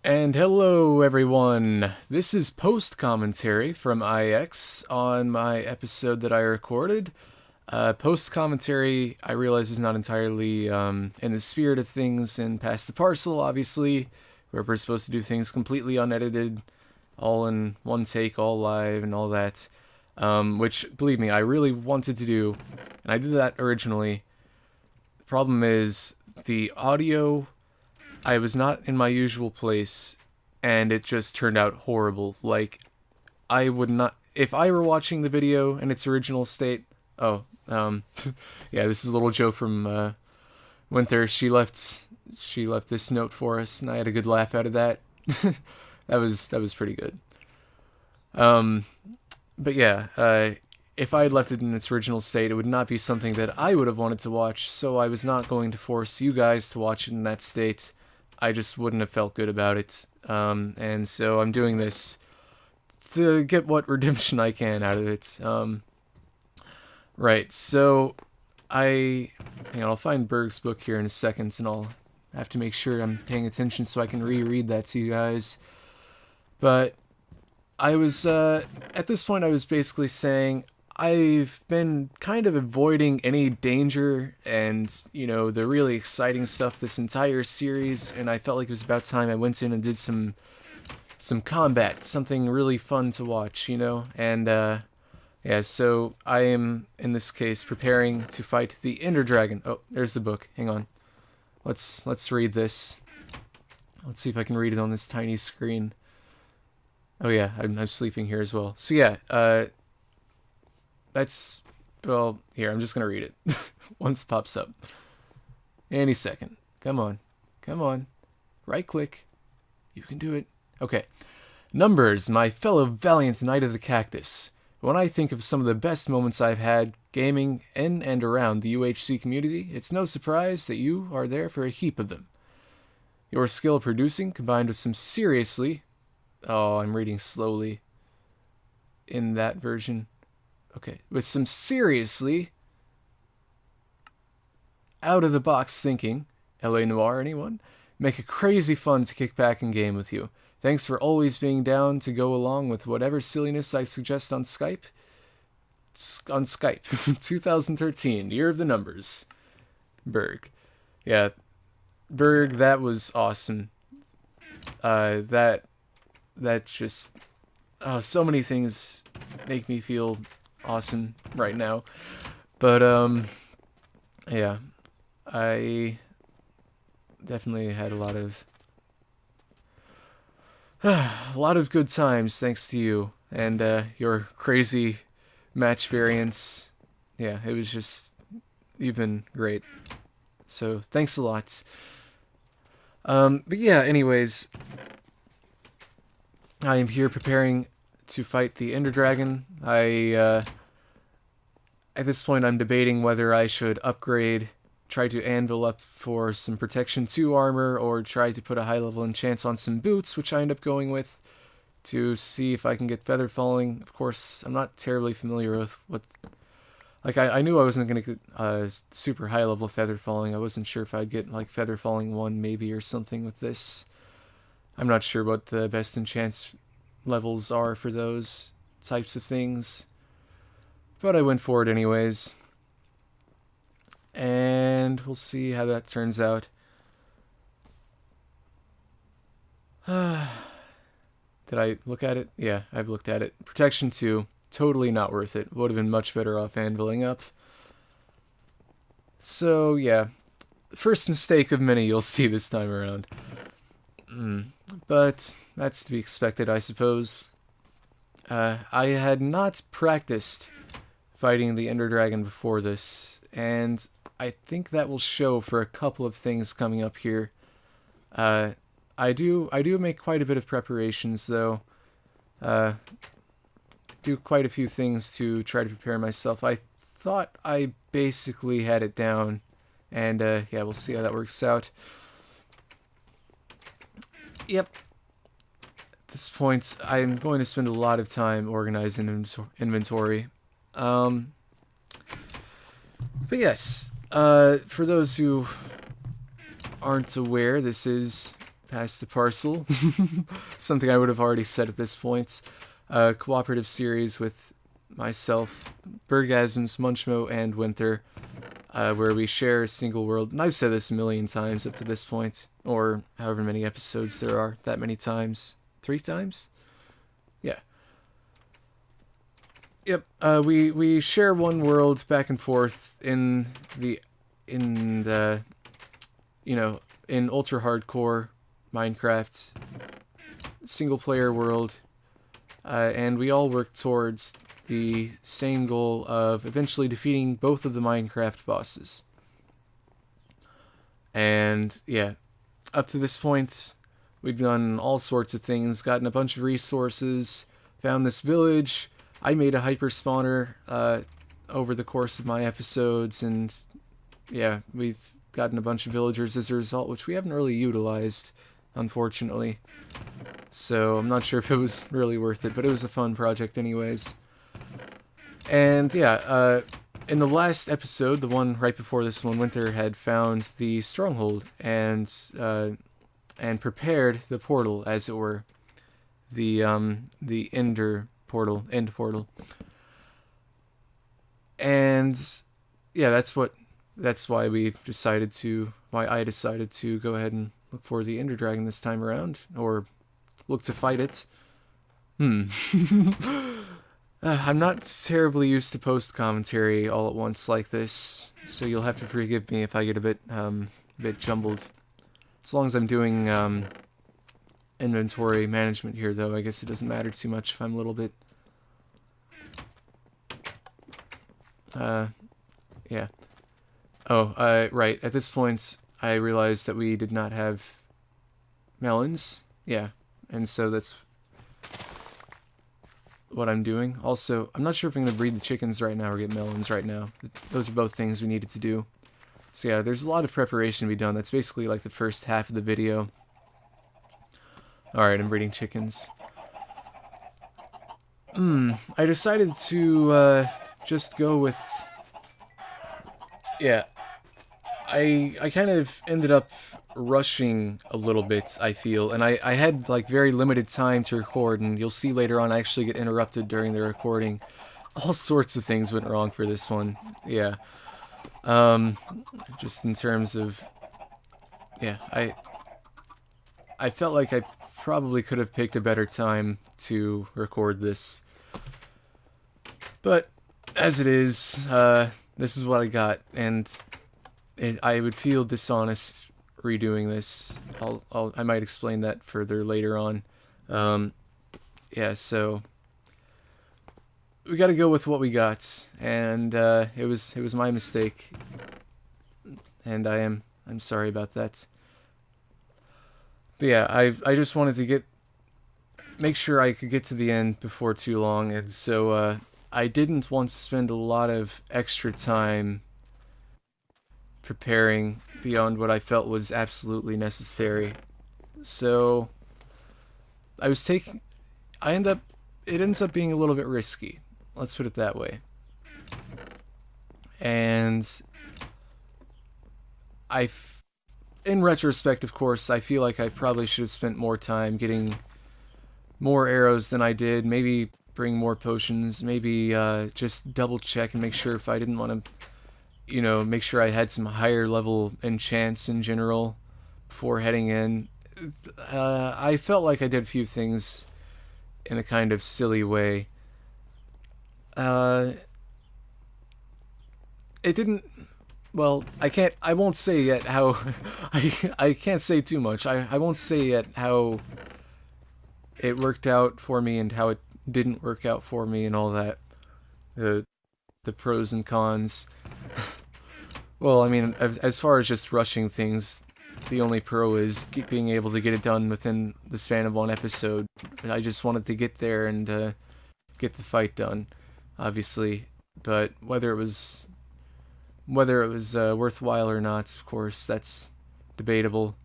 And hello, everyone. This is post commentary from IX on my episode that I recorded. Post commentary, I realize, is not entirely in the spirit of things in Past the Parcel, obviously, where we're supposed to do things completely unedited, all in one take, all live, and all that. Which, believe me, I really wanted to do, and I did that originally. The problem is the audio. I was not in my usual place, and it just turned out horrible. Like, I would not. If I were watching the video in its original state. Oh, yeah, this is a little joke from Winter. She left this note for us, and I had a good laugh out of that. That was pretty good. Um, but yeah, if I had left it in its original state, it would not be something that I would have wanted to watch. So I was not going to force you guys to watch it in that state. I just wouldn't have felt good about it. And so I'm doing this to get what redemption I can out of it. Right, so I'll find Berg's book here in a second, and I'll have to make sure I'm paying attention so I can reread that to you guys. But I was, at this point, I was basically saying I've been kind of avoiding any danger and, the really exciting stuff this entire series, and I felt like it was about time I went in and did some combat, something really fun to watch, And yeah, so I am in this case preparing to fight the Ender Dragon. Oh, there's the book. Hang on. Let's read this. Let's see if I can read it on this tiny screen. Oh yeah, I'm sleeping here as well. So yeah, that's, well, here, I'm just gonna read it. Once it pops up. Any second. Come on. Come on. Right click. You can do it. Okay. Numbers, my fellow valiant knight of the cactus. When I think of some of the best moments I've had gaming in and around the UHC community, it's no surprise that you are there for a heap of them. Your skill producing, combined with some seriously... Oh, I'm reading slowly in that version. Okay. With some seriously out-of-the-box thinking, LA Noir, anyone? Make it crazy fun to kick back and game with you. Thanks for always being down to go along with whatever silliness I suggest on Skype. 2013, year of the numbers. Berg. Yeah, Berg, that was awesome. That just... so many things make me feel awesome right now. But, yeah. I definitely had a lot of good times thanks to you and your crazy match variants. Yeah, it was just you've been great. So thanks a lot. But yeah, anyways, I am here preparing to fight the Ender Dragon. At this point I'm debating whether I should upgrade, try to anvil up for some protection 2 armor, or try to put a high level enchant on some boots, which I end up going with, to see if I can get feather falling. Of course, I'm not terribly familiar with what... Like, I knew I wasn't going to get super high level feather falling. I wasn't sure if I'd get, like, feather falling 1 maybe or something with this. I'm not sure what the best enchant levels are for those types of things. But I went for it anyways. And we'll see how that turns out. Did I look at it? Yeah, I've looked at it. Protection 2, totally not worth it. Would have been much better off anviling up. So, yeah. First mistake of many you'll see this time around. But that's to be expected, I suppose. I had not practiced fighting the Ender Dragon before this, and I think that will show for a couple of things coming up here. I do make quite a bit of preparations, though. Do quite a few things to try to prepare myself. I thought I basically had it down, and yeah, we'll see how that works out. Yep. At this point, I'm going to spend a lot of time organizing inventory. But yes, for those who aren't aware, this is past the parcel. Something I would have already said at this point. Cooperative series with myself, Bergasms, Munchmo, and Winter, where we share a single world. And I've said this a million times up to this point, or however many episodes there are, that many times. 3 times? Yeah. Yep, we share one world back and forth in the, you know, in ultra hardcore Minecraft single player world, and we all work towards the same goal of eventually defeating both of the Minecraft bosses. And yeah, up to this point, we've done all sorts of things, gotten a bunch of resources, found this village. I made a hyper spawner over the course of my episodes, and yeah, we've gotten a bunch of villagers as a result, which we haven't really utilized, unfortunately. So I'm not sure if it was really worth it, but it was a fun project anyways. And yeah, in the last episode, the one right before this one, Winter had found the stronghold and prepared the portal, as it were, the end portal, and yeah, that's why I decided to go ahead and look for the Ender Dragon this time around, or look to fight it. I'm not terribly used to post-commentary all at once like this, so you'll have to forgive me if I get a bit jumbled. As long as I'm doing inventory management here, though, I guess it doesn't matter too much if I'm a little bit... yeah. Oh, right, at this point, I realized that we did not have melons. Yeah, and so that's what I'm doing. Also, I'm not sure if I'm going to breed the chickens right now or get melons right now. Those are both things we needed to do. So yeah, there's a lot of preparation to be done. That's basically like the first half of the video. Alright, I'm breeding chickens. I decided to just go with... Yeah, I kind of ended up rushing a little bit, I feel, and I had like very limited time to record, and you'll see later on I actually get interrupted during the recording. All sorts of things went wrong for this one, yeah. Just in terms of, yeah, I felt like I probably could have picked a better time to record this, but as it is, this is what I got, and I would feel dishonest redoing this. I might explain that further later on. Yeah, so we got to go with what we got, and it was my mistake, and I'm sorry about that. But yeah, I just wanted to make sure I could get to the end before too long, and so I didn't want to spend a lot of extra time preparing beyond what I felt was absolutely necessary. So it ends up being a little bit risky. Let's put it that way. And in retrospect, of course, I feel like I probably should have spent more time getting more arrows than I did. Maybe bring more potions. Maybe just double check and make sure if I didn't want to, you know, make sure I had some higher level enchants in general before heading in. I felt like I did a few things in a kind of silly way. It didn't... Well, I won't say yet how... I can't say too much. I won't say yet how it worked out for me and how it didn't work out for me and all that. The pros and cons. Well, I mean, as far as just rushing things, the only pro is being able to get it done within the span of one episode. I just wanted to get there and get the fight done, obviously. But whether it was worthwhile or not, of course, that's debatable.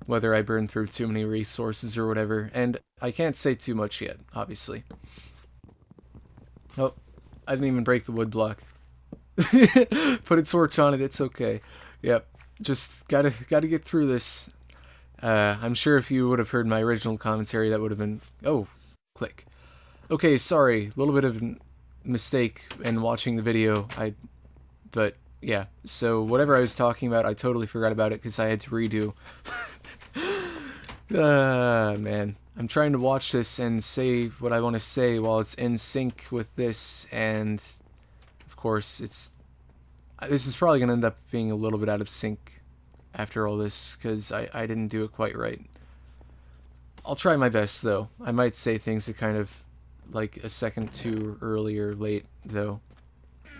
Whether I burned through too many resources or whatever, and I can't say too much yet, obviously. Oh, I didn't even break the wood block. Put a torch on it, it's okay. Yep, just gotta get through this. I'm sure if you would have heard my original commentary, that would have been... Oh, click. Okay, sorry. A little bit of a mistake in watching the video. But, yeah. So, whatever I was talking about, I totally forgot about it because I had to redo. Man. I'm trying to watch this and say what I want to say while it's in sync with this, and, of course, this is probably going to end up being a little bit out of sync after all this, because I didn't do it quite right. I'll try my best, though. I might say things that kind of, like, a second too early or late, though.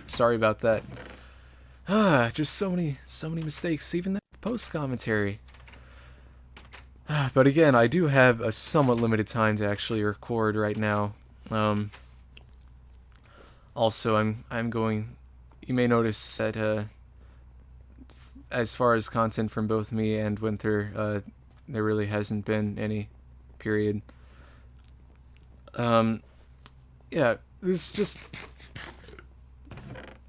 Sorry about that. Just so many mistakes, even the post-commentary. But again, I do have a somewhat limited time to actually record right now. Also, I'm going... You may notice that, as far as content from both me and Winter, there really hasn't been any, period. Yeah, this is just...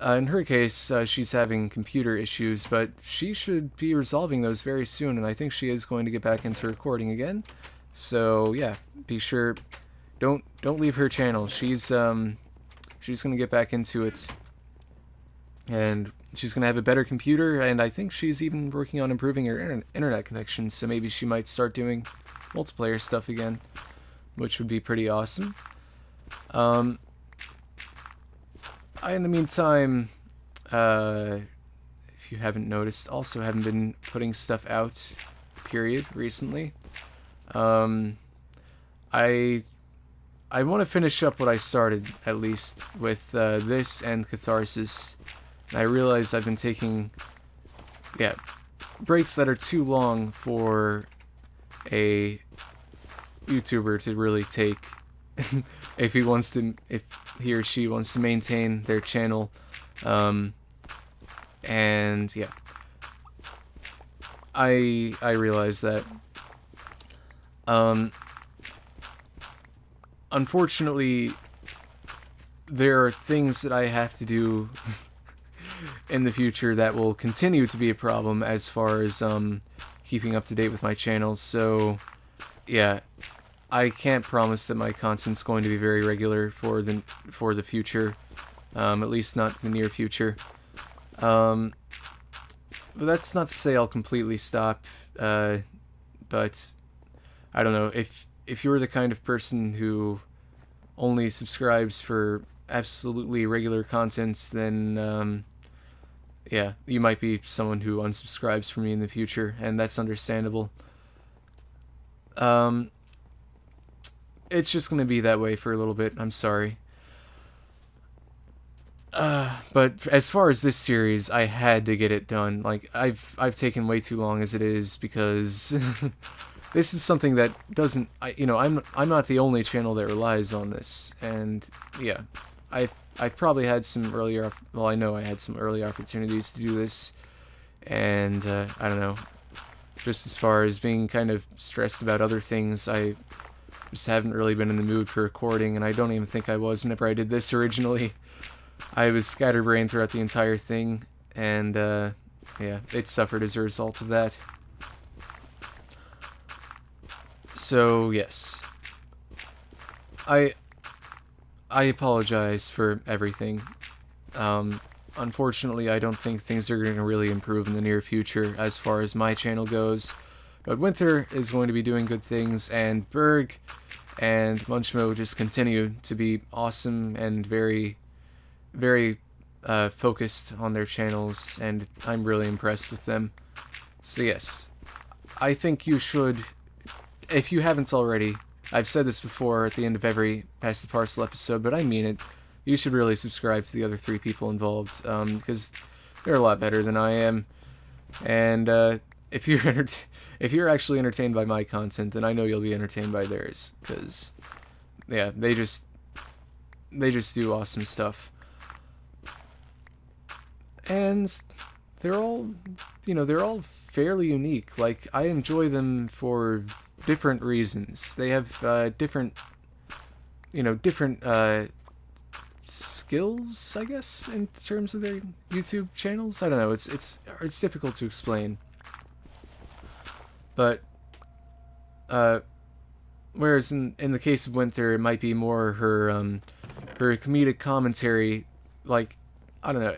in her case, she's having computer issues, but she should be resolving those very soon, and I think she is going to get back into recording again. So yeah, be sure, don't leave her channel. She's going to get back into it, and she's going to have a better computer, and I think she's even working on improving her internet connection. So maybe she might start doing multiplayer stuff again, which would be pretty awesome. In the meantime, if you haven't noticed, also haven't been putting stuff out, period, recently. I want to finish up what I started, at least, with this and Catharsis. And I realize I've been taking, breaks that are too long for a YouTuber to really take. if he or she wants to maintain their channel, and yeah, I realize that. Unfortunately, there are things that I have to do in the future that will continue to be a problem as far as keeping up to date with my channel. So yeah, I can't promise that my content's going to be very regular for the future, at least not the near future. But that's not to say I'll completely stop. But I don't know, if you're the kind of person who only subscribes for absolutely regular content, then yeah, you might be someone who unsubscribes from me in the future, and that's understandable. It's just gonna be that way for a little bit. I'm sorry. But as far as this series, I had to get it done. Like, I've taken way too long as it is, because this is something that doesn't... I'm not the only channel that relies on this, and yeah, I probably had some earlier... Well, I know I had some early opportunities to do this, and I don't know. Just as far as being kind of stressed about other things, I just haven't really been in the mood for recording, and I don't even think I was whenever I did this originally. I was scatterbrained throughout the entire thing, and yeah, it suffered as a result of that. So yes, I apologize for everything. Unfortunately, I don't think things are going to really improve in the near future as far as my channel goes. But Winter is going to be doing good things, and Berg and Munchmo just continue to be awesome and very, very focused on their channels, and I'm really impressed with them. So yes, I think you should, if you haven't already, I've said this before at the end of every Pass the Parcel episode, but I mean it, you should really subscribe to the other 3 people involved, because they're a lot better than I am. And if you're actually entertained by my content, then I know you'll be entertained by theirs, because yeah, they just do awesome stuff. And they're all fairly unique. Like, I enjoy them for different reasons. They have different skills, I guess, in terms of their YouTube channels. I don't know. It's difficult to explain. But Uh, whereas in the case of Winter, it might be more her comedic commentary. Like, I don't know.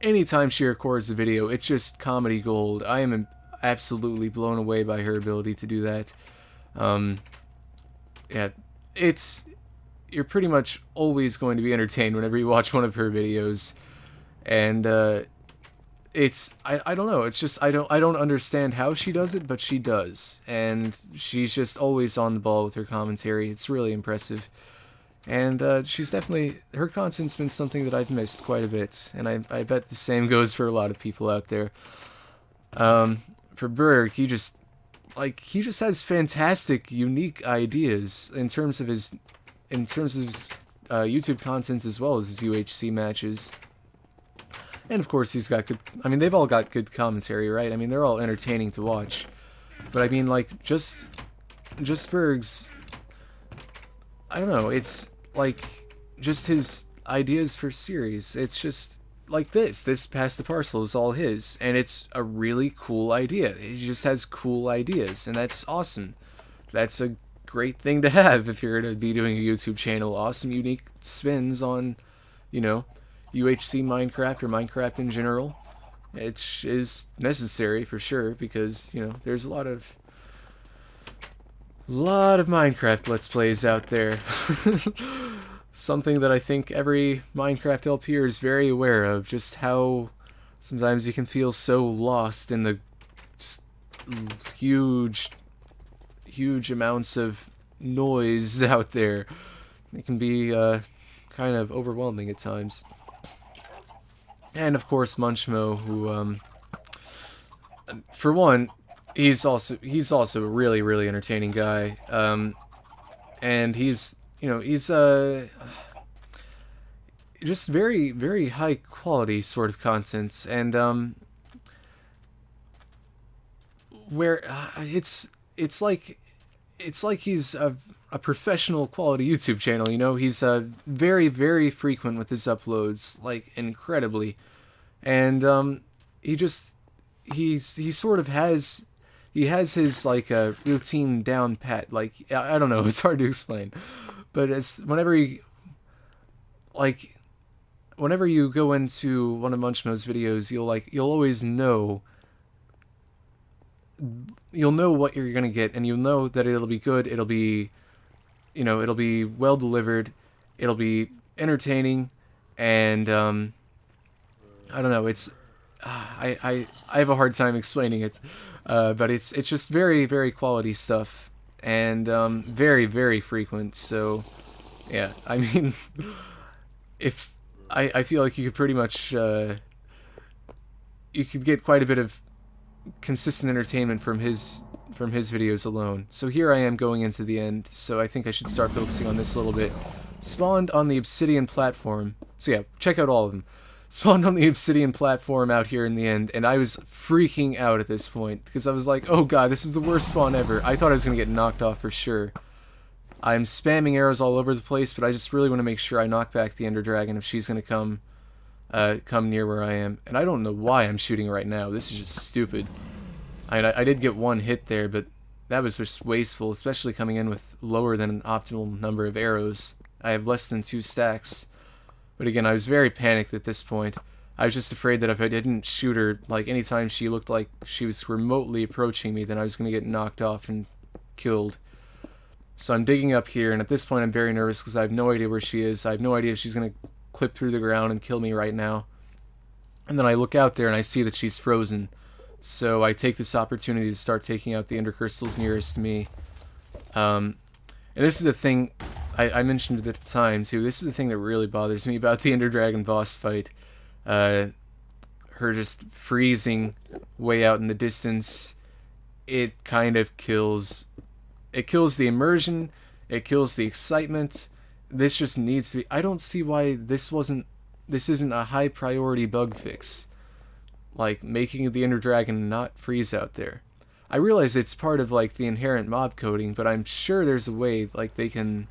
Anytime she records a video, it's just comedy gold. I am absolutely blown away by her ability to do that. Um, yeah, it's you're pretty much always going to be entertained whenever you watch one of her videos, and it's I don't know. It's just I don't understand how she does it, but she does, and she's just always on the ball with her commentary. It's really impressive, and she's definitely her content's been something that I've missed quite a bit, and I bet the same goes for a lot of people out there. For Berg, he just has fantastic, unique ideas in terms of his YouTube content as well as his UHC matches. And of course, he's got good. I mean, they've all got good commentary, right? I mean, they're all entertaining to watch. But I mean, like, just Berg's. I don't know. It's like just his ideas for series. It's just like this. This Pass the Parcel is all his, and it's a really cool idea. He just has cool ideas, and that's awesome. That's a great thing to have if you're going to be doing a YouTube channel. Awesome, unique spins on, you know, UHC Minecraft or Minecraft in general. It is necessary for sure because, you know, there's a lot of Minecraft Let's Plays out there. Something that I think every Minecraft LPer is very aware of, just how sometimes you can feel so lost in the just huge amounts of noise out there. It can be kind of overwhelming at times. And of course Munchmo, who for one, he's also a really entertaining guy. And he's just very high quality sort of content, and where it's like he's a professional quality YouTube channel. You know, he's very frequent with his uploads, like incredibly, and he sort of has his like routine down pat. Like I don't know, it's hard to explain, but it's whenever you go into one of Munchmo's videos, you'll always know. You'll know what you're gonna get, and you'll know that it'll be good. It'll be, it'll be well delivered. It'll be entertaining, and I don't know. It's I have a hard time explaining it, but it's just very quality stuff, and very frequent. So yeah, I mean, if I feel like you could pretty much you could get quite a bit of consistent entertainment from his videos alone. So here I am going into the end, so I think I should start focusing on this a little bit. Spawned on the Obsidian platform. So yeah, check out all of them. Spawned on the Obsidian platform out here in the end, and I was freaking out at this point because I was like, oh god, this is the worst spawn ever. I thought I was going to get knocked off for sure. I'm spamming arrows all over the place, but I just really want to make sure I knock back the Ender Dragon if she's going to come near where I am. And I don't know why I'm shooting right now. This is just stupid. I did get one hit there, but that was just wasteful, especially coming in with lower than an optimal number of arrows. I have less than 2 stacks. But again, I was very panicked at this point. I was just afraid that if I didn't shoot her, like anytime she looked like she was remotely approaching me, then I was going to get knocked off and killed. So I'm digging up here, and at this point I'm very nervous because I have no idea where she is. I have no idea if she's going to clip through the ground and kill me right now. And then I look out there and I see that she's frozen. So I take this opportunity to start taking out the Ender Crystals nearest to me. And this is a thing I mentioned it at the time too. This is the thing that really bothers me about the Ender Dragon boss fight. Her just freezing way out in the distance. It kind of kills. It kills the immersion. It kills the excitement. This just needs to be. I don't see why this isn't a high priority bug fix. Like making the Ender Dragon not freeze out there. I realize it's part of like the inherent mob coding, but I'm sure there's a way like they can,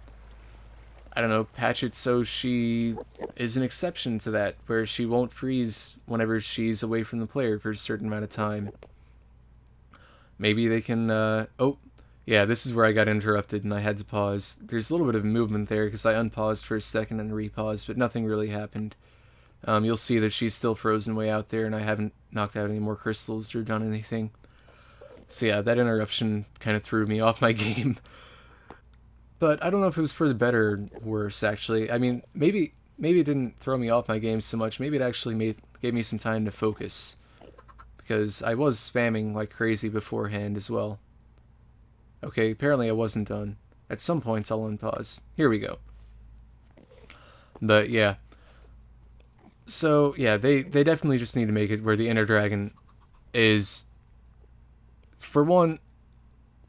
I don't know, patch it so she is an exception to that, where she won't freeze whenever she's away from the player for a certain amount of time. Maybe they can, oh, Yeah, this is where I got interrupted and I had to pause. There's a little bit of movement there because I unpaused for a second and repaused, but nothing really happened. You'll see that she's still frozen way out there and I haven't knocked out any more crystals or done anything. So yeah, that interruption kind of threw me off my game. But I don't know if it was for the better or worse, actually. I mean, maybe it didn't throw me off my game so much. Maybe it actually gave me some time to focus. Because I was spamming like crazy beforehand as well. Okay, apparently I wasn't done. At some points I'll unpause. Here we go. But yeah. So yeah, they definitely just need to make it where the Ender Dragon is, for one,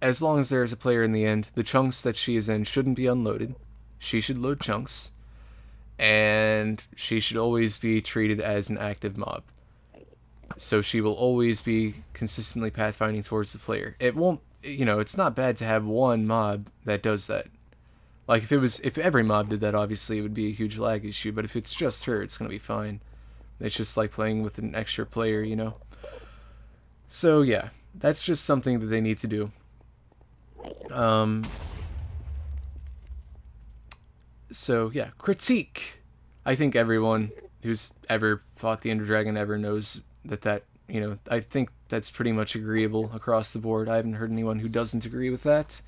as long as there's a player in the end, the chunks that she is in shouldn't be unloaded. She should load chunks. And she should always be treated as an active mob. So she will always be consistently pathfinding towards the player. It won't, it's not bad to have one mob that does that. Like, if every mob did that, obviously it would be a huge lag issue, but if it's just her, it's going to be fine. It's just like playing with an extra player, So, yeah, that's just something that they need to do. So, yeah, critique. I think everyone who's ever fought the Ender Dragon ever knows that I think that's pretty much agreeable across the board. I haven't heard anyone who doesn't agree with that.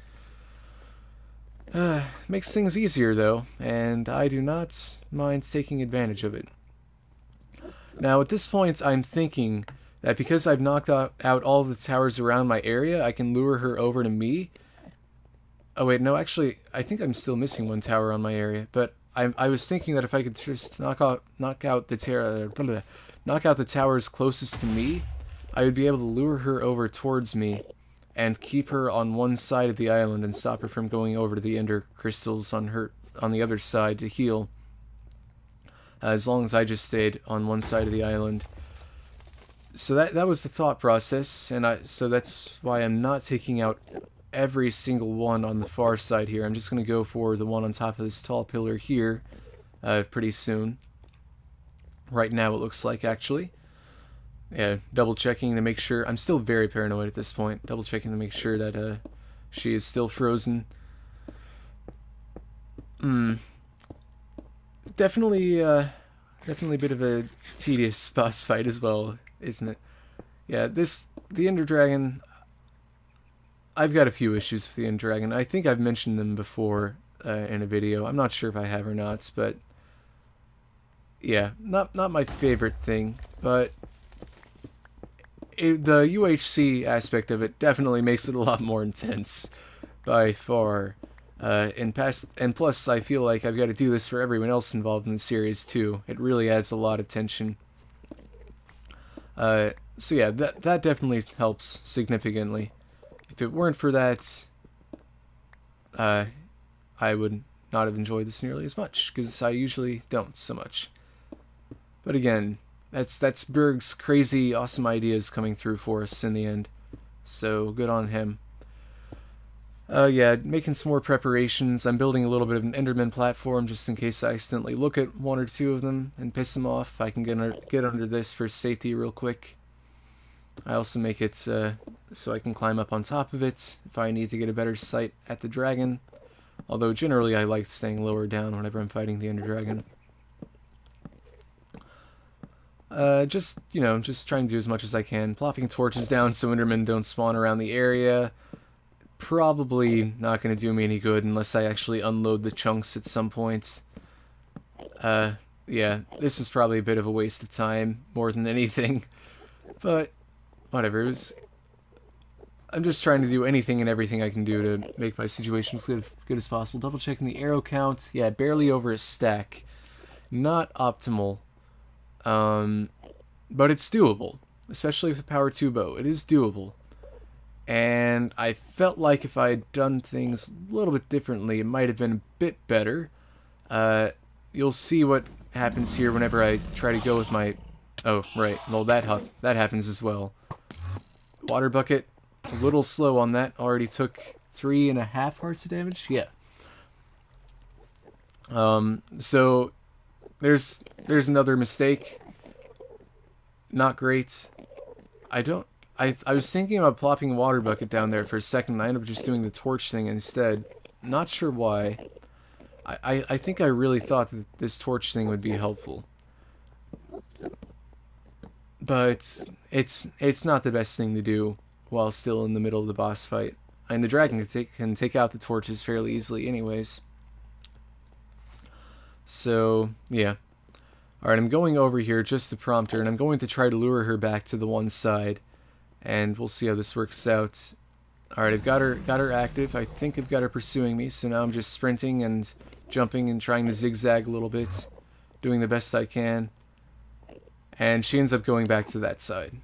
Makes things easier, though, and I do not mind taking advantage of it. Now, at this point, I'm thinking that because I've knocked out all of the towers around my area, I can lure her over to me. Oh, wait, no, actually, I think I'm still missing one tower on my area, but I was thinking that if I could just knock out the towers closest to me, I would be able to lure her over towards me and keep her on one side of the island and stop her from going over to the Ender crystals on the other side to heal. As long as I just stayed on one side of the island. So that was the thought process, and so that's why I'm not taking out every single one on the far side here. I'm just going to go for the one on top of this tall pillar here pretty soon. Right now it looks like, actually. Yeah, double checking to make sure. I'm still very paranoid at this point. Double checking to make sure that she is still frozen. Definitely a bit of a tedious boss fight as well, isn't it? Yeah, the Ender Dragon, I've got a few issues with the Ender Dragon. I think I've mentioned them before in a video. I'm not sure if I have or not, but yeah, not my favorite thing, but the UHC aspect of it definitely makes it a lot more intense by far. And plus, I feel like I've got to do this for everyone else involved in the series too. It really adds a lot of tension. So yeah, that definitely helps significantly. If it weren't for that, I would not have enjoyed this nearly as much, because I usually don't so much. But again, that's Berg's crazy, awesome ideas coming through for us in the end. So good on him. Yeah, making some more preparations. I'm building a little bit of an Enderman platform just in case I accidentally look at one or two of them and piss them off. I can get under this for safety real quick. I also make it so I can climb up on top of it if I need to get a better sight at the dragon. Although generally I like staying lower down whenever I'm fighting the Ender Dragon. Just trying to do as much as I can. Plopping torches down so Endermen don't spawn around the area. Probably not going to do me any good unless I actually unload the chunks at some point. Yeah, this is probably a bit of a waste of time, more than anything. But, whatever. I'm just trying to do anything and everything I can do to make my situation as good as possible. Double checking the arrow count. Yeah, barely over a stack. Not optimal. But it's doable. Especially with the Power 2 bow. It is doable. And I felt like if I had done things a little bit differently, it might have been a bit better. You'll see what happens here whenever I try to go with my... Oh, right. Well, that happens as well. Water bucket, a little slow on that. Already took 3.5 hearts of damage. Yeah. So there's another mistake. Not great. I don't I was thinking about plopping a water bucket down there for a second, and I ended up just doing the torch thing instead. Not sure why. I think I really thought that this torch thing would be helpful. But it's not the best thing to do while still in the middle of the boss fight. And the dragon can take out the torches fairly easily anyways. So, yeah. Alright, I'm going over here just to prompt her, and I'm going to try to lure her back to the one side. And we'll see how this works out. Alright, I've got her active. I think I've got her pursuing me, so now I'm just sprinting and jumping and trying to zigzag a little bit, doing the best I can. And she ends up going back to that side.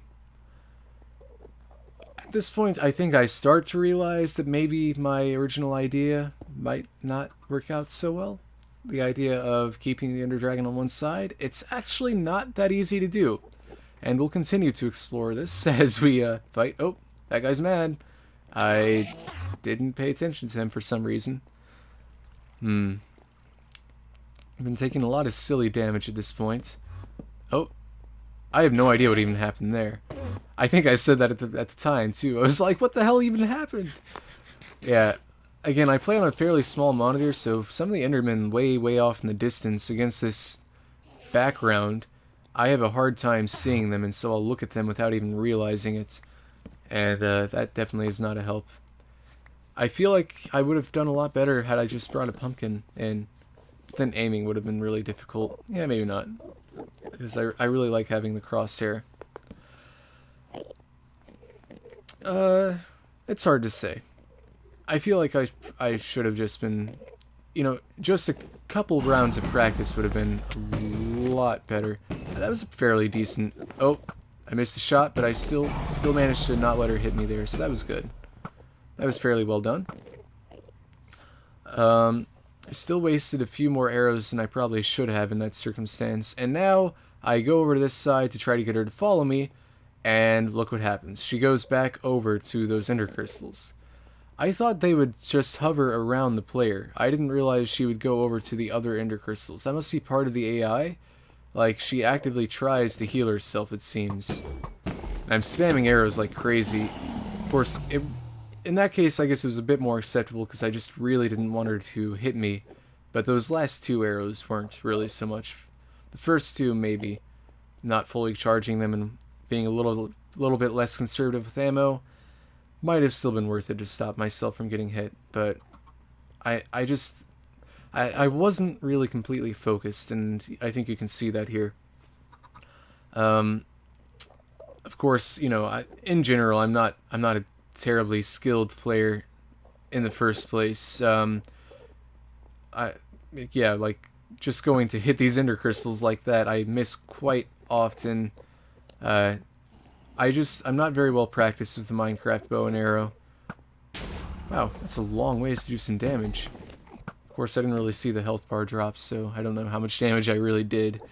At this point, I think I start to realize that maybe my original idea might not work out so well. The idea of keeping the Ender Dragon on one side, it's actually not that easy to do. And we'll continue to explore this as we fight. Oh, that guy's mad. I didn't pay attention to him for some reason. I've been taking a lot of silly damage at this point. Oh, I have no idea what even happened there. I think I said that at the time, too. I was like, what the hell even happened? Yeah, again, I play on a fairly small monitor, so some of the Endermen way off in the distance against this background, I have a hard time seeing them, and so I'll look at them without even realizing it. And that definitely is not a help. I feel like I would have done a lot better had I just brought a pumpkin in. But then aiming would have been really difficult. Yeah, maybe not. Because I really like having the crosshair. It's hard to say. I feel like I should have just been, you know, just a couple rounds of practice would have been a lot better. That was a fairly decent... Oh, I missed the shot, but I still managed to not let her hit me there, so that was good. That was fairly well done. I still wasted a few more arrows than I probably should have in that circumstance, and now I go over to this side to try to get her to follow me, and look what happens. She goes back over to those ender crystals. I thought they would just hover around the player. I didn't realize she would go over to the other ender crystals. That must be part of the AI. Like, she actively tries to heal herself, it seems. And I'm spamming arrows like crazy. Of course, in that case, I guess it was a bit more acceptable because I just really didn't want her to hit me. But those last two arrows weren't really so much. The first two, maybe. Not fully charging them and being a little bit less conservative with ammo might have still been worth it to stop myself from getting hit. But I wasn't really completely focused, and I think you can see that here. Of course, you know, in general, I'm not a terribly skilled player in the first place. Yeah, like just going to hit these ender crystals like that, I miss quite often. I'm not very well practiced with the Minecraft bow and arrow. Wow, that's a long ways to do some damage. Of course, I didn't really see the health bar drop, so I don't know how much damage I really did.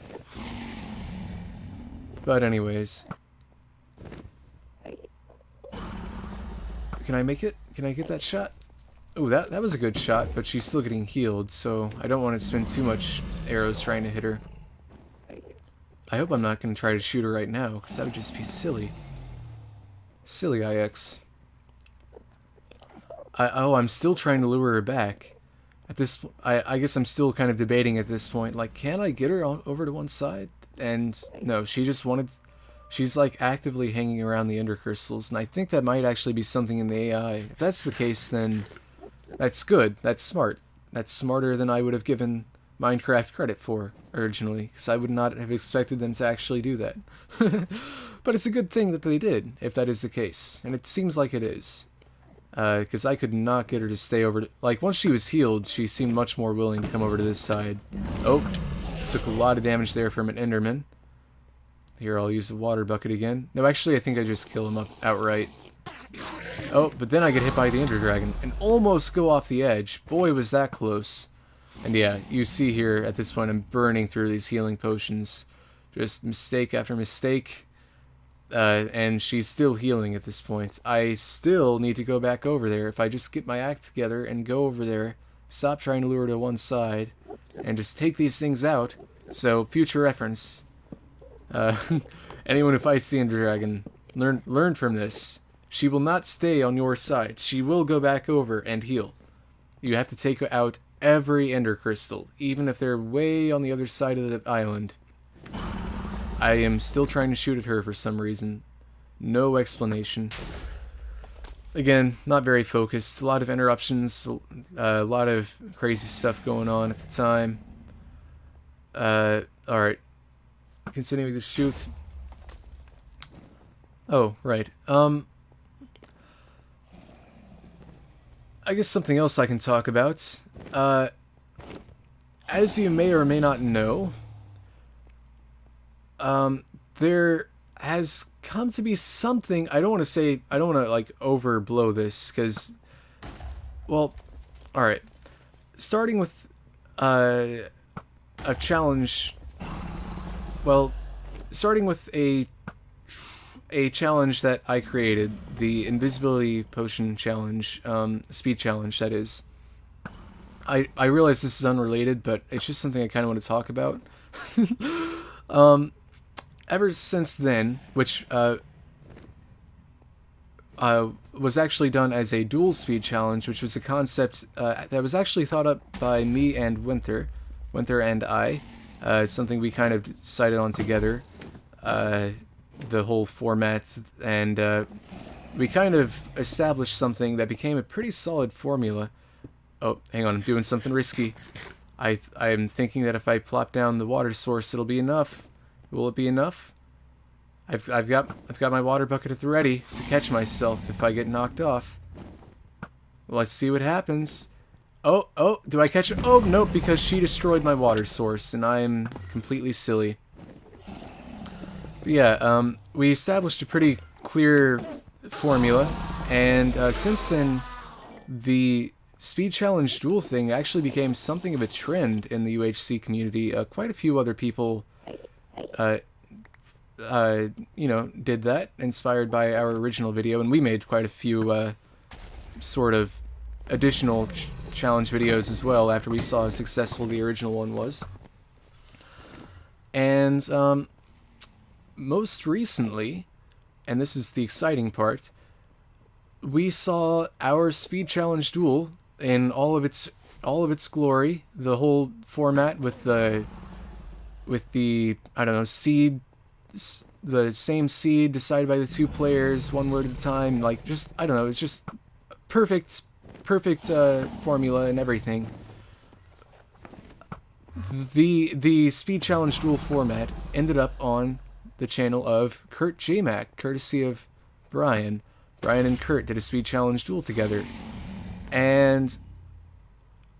But anyways. Can I make it? Can I get that shot? Oh, that was a good shot, but she's still getting healed, so I don't want to spend too much arrows trying to hit her. I hope I'm not going to try to shoot her right now, because that would just be silly. Silly IX. I'm still trying to lure her back. At this, I guess I'm still kind of debating at this point, like, can I get her over to one side? And no, she just wanted... She's like actively hanging around the ender crystals, and I think that might actually be something in the AI. If that's the case, then that's good. That's smart. That's smarter than I would have given Minecraft credit for originally, because I would not have expected them to actually do that. But it's a good thing that they did, if that is the case, and it seems like it is. Because I could not get her to stay over to... Like, once she was healed, she seemed much more willing to come over to this side. Oh, took a lot of damage there from an Enderman. Here, I'll use the water bucket again. No, actually, I think I just kill him up outright. Oh, but then I get hit by the Ender Dragon and almost go off the edge. Boy, was that close. And yeah, you see here, at this point, I'm burning through these healing potions. Just mistake after mistake. And she's still healing at this point. I still need to go back over there. If I just get my act together and go over there, stop trying to lure her to one side, and just take these things out. So, future reference. Anyone who fights the Ender Dragon, Learn from this. She will not stay on your side. She will go back over and heal. You have to take out every ender crystal, even if they're way on the other side of the island. I am still trying to shoot at her for some reason. No explanation. Again, not very focused. A lot of interruptions, a lot of crazy stuff going on at the time. Alright. Continuing to shoot. Oh, right. I guess something else I can talk about. As you may or may not know, there has come to be something. I don't want to like overblow this, because, well, alright. Starting with a challenge. Well, starting with a challenge that I created, the invisibility potion challenge, speed challenge, that is. I realize this is unrelated, but it's just something I kind of want to talk about. Ever since then, which was actually done as a dual speed challenge, which was a concept that was actually thought up by me and Winter and I. Something we kind of decided on together. The whole format, and we kind of established something that became a pretty solid formula. Oh, hang on, I'm doing something risky. I'm thinking that if I plop down the water source, it'll be enough. Will it be enough? I've got my water bucket at the ready to catch myself if I get knocked off. Well, let's see what happens. Oh, do I catch it? Oh, nope, because she destroyed my water source, and I'm completely silly. But yeah, we established a pretty clear formula, and since then, the speed challenge duel thing actually became something of a trend in the UHC community. Quite a few other people, you know, did that, inspired by our original video, and we made quite a few sort of additional challenge videos as well after we saw how successful the original one was. And most recently, and this is the exciting part, we saw our speed challenge duel in all of its glory. The whole format with the I don't know, seed, the same seed decided by the two players, one word at a time. Like, just, I don't know, it's just perfect formula and everything. The speed challenge duel format ended up on the channel of Kurt JMac, courtesy of Brian. Brian and Kurt did a speed challenge duel together, and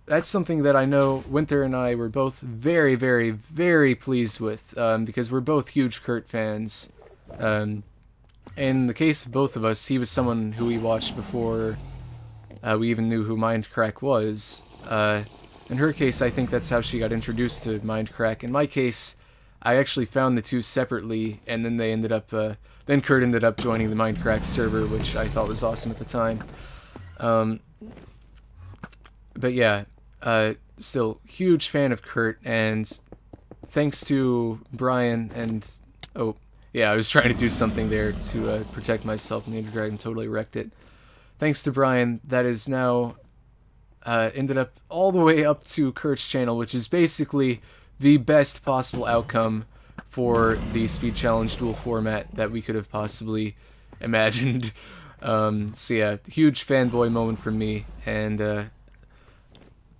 that's something that I know Winter and I were both very, very, very pleased with, because we're both huge Kurt fans. In the case of both of us, he was someone who we watched before we even knew who Mindcrack was. In her case, I think that's how she got introduced to Mindcrack. In my case, I actually found the two separately, and then they ended up, then Kurt ended up joining the Mindcrack server, which I thought was awesome at the time. But yeah, still huge fan of Kurt, and thanks to Brian and, oh, yeah, I was trying to do something there to protect myself, and the Ender Dragon totally wrecked it. Thanks to Brian, that is now ended up all the way up to Kurt's channel, which is basically the best possible outcome for the speed challenge duel format that we could have possibly imagined. So yeah, huge fanboy moment from me, and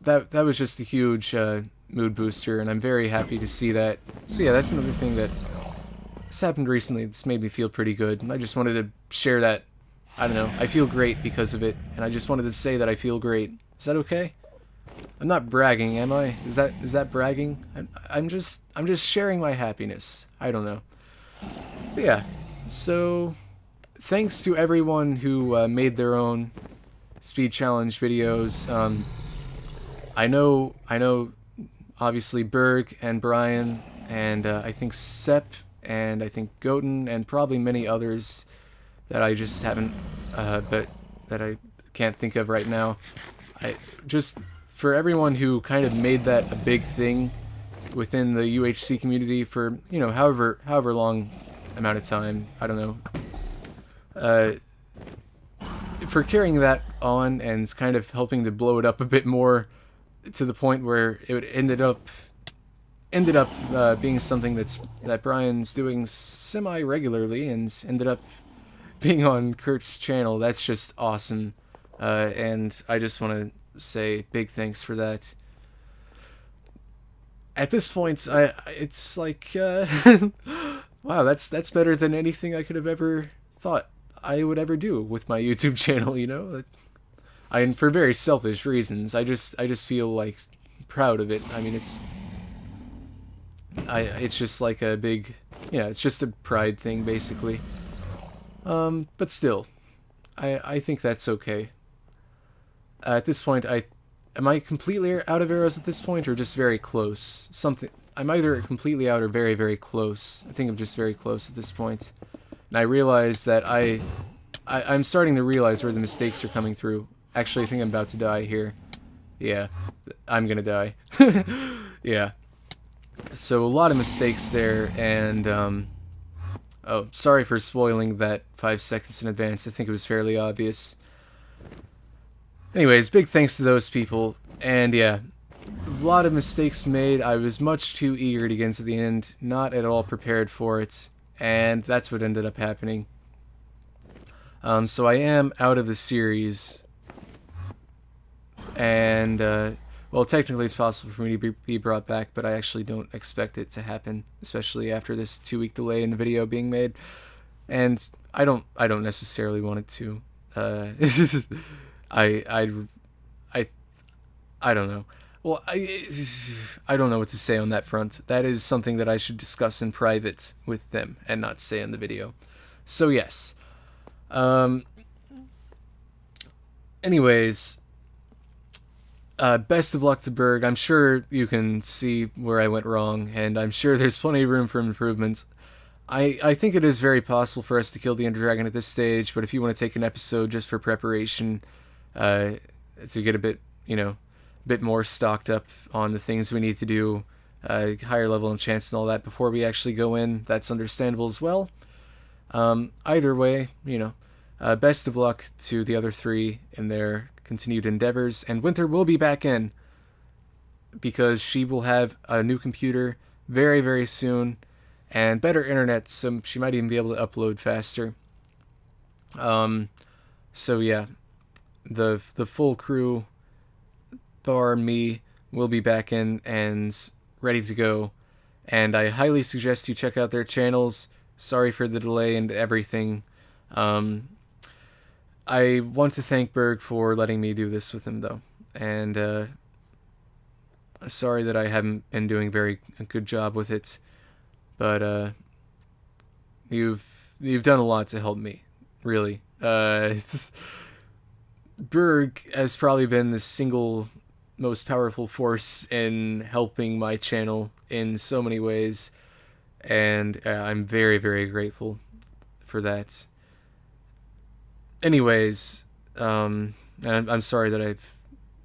that was just a huge mood booster, and I'm very happy to see that. So yeah, that's another thing that has happened recently. It's made me feel pretty good, and I just wanted to share that. I don't know, I feel great because of it, and I just wanted to say that I feel great. Is that okay? I'm not bragging, am I? Is that bragging? I'm just sharing my happiness. I don't know. But yeah, so thanks to everyone who made their own speed challenge videos. I know, obviously Berg and Brian, and I think Sepp, and I think Goten, and probably many others that I just haven't, but that I can't think of right now. Just for everyone who kind of made that a big thing within the UHC community for, you know, however long amount of time, I don't know, uh, for carrying that on and kind of helping to blow it up a bit more to the point where it ended up being something that Brian's doing semi regularly and ended up being on Kurt's channel. That's just awesome, and I just want to say big thanks for that. At this point, it's like wow, that's better than anything I could have ever thought I would ever do with my YouTube channel. You know, and for very selfish reasons. I just feel like proud of it. I mean, it's just like a big, it's just a pride thing basically. But still, I think that's okay. At this point, am I completely out of arrows at this point, or just very close? I'm either completely out or very, very close. I think I'm just very close at this point. And I realize that I'm starting to realize where the mistakes are coming through. Actually, I think I'm about to die here. Yeah, I'm gonna die. Yeah. So a lot of mistakes there, and oh, sorry for spoiling that 5 seconds in advance. I think it was fairly obvious. Anyways, big thanks to those people, and yeah, a lot of mistakes made. I was much too eager to get into the end, not at all prepared for it, and that's what ended up happening. So I am out of the series, and well, technically it's possible for me to be brought back, but I actually don't expect it to happen, especially after this 2-week delay in the video being made, and I don't necessarily want it to. I don't know. Well, I don't know what to say on that front. That is something that I should discuss in private with them and not say in the video. So yes. Anyways, best of luck to Berg. I'm sure you can see where I went wrong, and I'm sure there's plenty of room for improvement. I think it is very possible for us to kill the Ender Dragon at this stage, but if you want to take an episode just for preparation, to get a bit, bit more stocked up on the things we need to do, higher level enchants and all that before we actually go in, that's understandable as well. Either way, best of luck to the other 3 in their continued endeavors, and Winter will be back in because she will have a new computer very, very soon and better internet, so she might even be able to upload faster. So yeah, the full crew bar me will be back in and ready to go, and I highly suggest you check out their channels. Sorry for the delay and everything. I want to thank Berg for letting me do this with him, though, and sorry that I haven't been doing a good job with it, but you've done a lot to help me, really. Berg has probably been the single most powerful force in helping my channel in so many ways, and I'm very, very grateful for that. Anyways, I'm sorry that I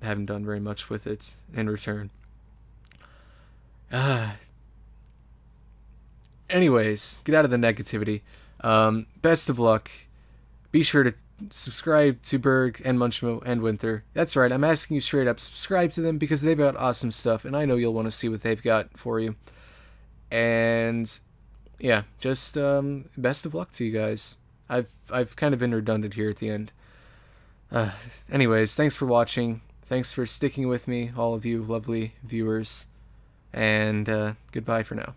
haven't done very much with it in return. Anyways, get out of the negativity. Best of luck. Be sure to subscribe to Berg and Munchmo and Winter. That's right, I'm asking you straight up, subscribe to them because they've got awesome stuff, and I know you'll want to see what they've got for you. And yeah, just best of luck to you guys. I've kind of been redundant here at the end. Anyways, thanks for watching. Thanks for sticking with me, all of you lovely viewers. And goodbye for now.